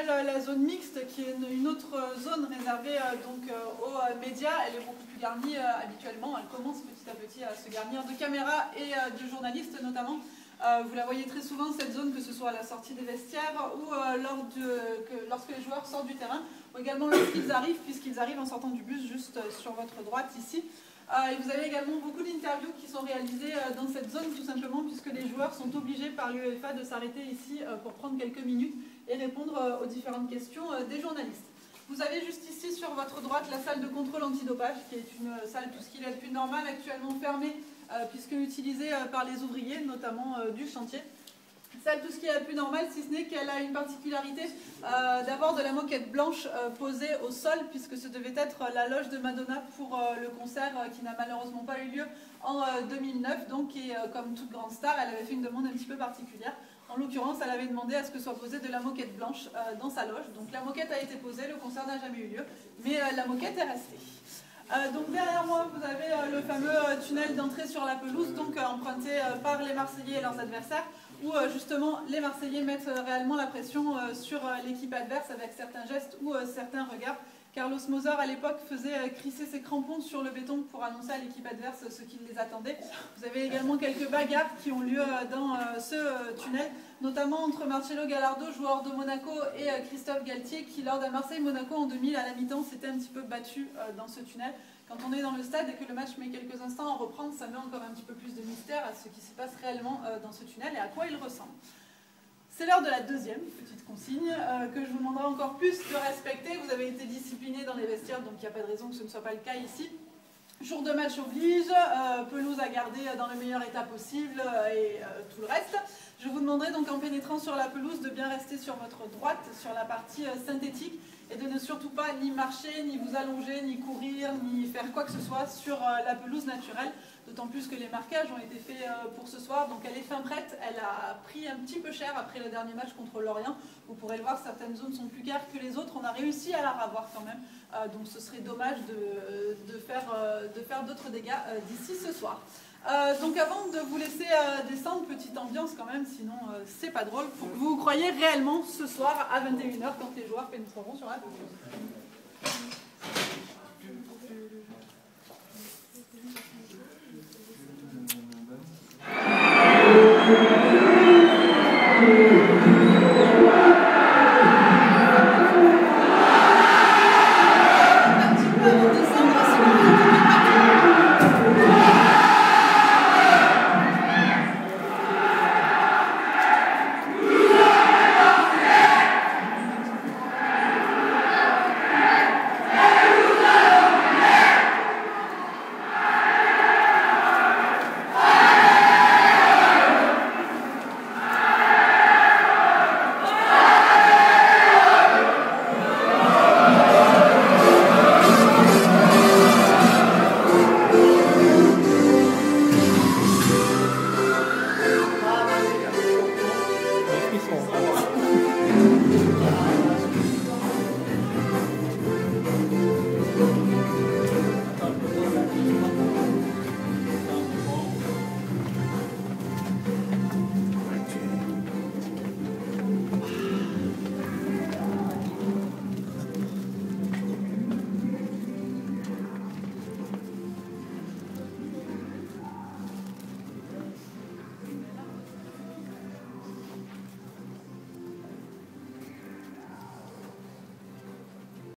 s'appelle la zone mixte, qui est une autre zone réservée aux médias. Elle est beaucoup plus garnie habituellement. Elle commence petit à petit à se garnir de caméras et de journalistes notamment. Vous la voyez très souvent, cette zone, que ce soit à la sortie des vestiaires ou lorsque les joueurs sortent du terrain, ou également lorsqu'ils arrivent, puisqu'ils arrivent en sortant du bus juste sur votre droite ici. Et vous avez également beaucoup d'interviews qui sont réalisées dans cette zone, tout simplement puisque les joueurs sont obligés par l'UEFA de s'arrêter ici pour prendre quelques minutes et répondre aux différentes questions des journalistes. Vous avez juste ici sur votre droite la salle de contrôle antidopage, qui est une salle tout ce qu'il y a de plus normal, actuellement fermée, puisque utilisée par les ouvriers, notamment du chantier. Salle tout ce qui est plus normal, si ce n'est qu'elle a une particularité d'avoir de la moquette blanche posée au sol, puisque ce devait être la loge de Madonna pour le concert qui n'a malheureusement pas eu lieu en 2009. Donc, et, comme toute grande star, elle avait fait une demande un petit peu particulière. En l'occurrence, elle avait demandé à ce que soit posée de la moquette blanche dans sa loge. Donc la moquette a été posée, le concert n'a jamais eu lieu, mais la moquette est restée. Donc derrière moi, vous avez le fameux tunnel d'entrée sur la pelouse, donc emprunté par les Marseillais et leurs adversaires, où justement les Marseillais mettent réellement la pression sur l'équipe adverse avec certains gestes ou certains regards. Carlos Moser à l'époque faisait crisser ses crampons sur le béton pour annoncer à l'équipe adverse ce qui les attendait. Vous avez également quelques bagarres qui ont lieu dans ce tunnel, notamment entre Marcelo Gallardo, joueur de Monaco, et Christophe Galtier, qui lors d'un Marseille-Monaco en 2000 à la mi-temps s'était un petit peu battu dans ce tunnel. Quand on est dans le stade et que le match met quelques instants à reprendre, ça met encore un petit peu plus de mystère à ce qui se passe réellement dans ce tunnel et à quoi il ressemble. C'est l'heure de la deuxième petite consigne que je vous demanderai encore plus de respecter. Vous avez été disciplinés dans les vestiaires, donc il n'y a pas de raison que ce ne soit pas le cas ici. Jour de match oblige, pelouse à garder dans le meilleur état possible et tout le reste. Je vous demanderai donc en pénétrant sur la pelouse de bien rester sur votre droite, sur la partie synthétique, et de ne surtout pas ni marcher, ni vous allonger, ni courir, ni faire quoi que ce soit sur la pelouse naturelle. D'autant plus que les marquages ont été faits pour ce soir, donc elle est fin prête. Elle a pris un petit peu cher après le dernier match contre Lorient. Vous pourrez le voir, certaines zones sont plus claires que les autres. On a réussi à la ravoir quand même, donc ce serait dommage de faire d'autres dégâts d'ici ce soir. Donc avant de vous laisser descendre, petite ambiance quand même, sinon c'est pas drôle, pour que vous croyez réellement ce soir à 21 h quand les joueurs pénétreront sur la pelouse.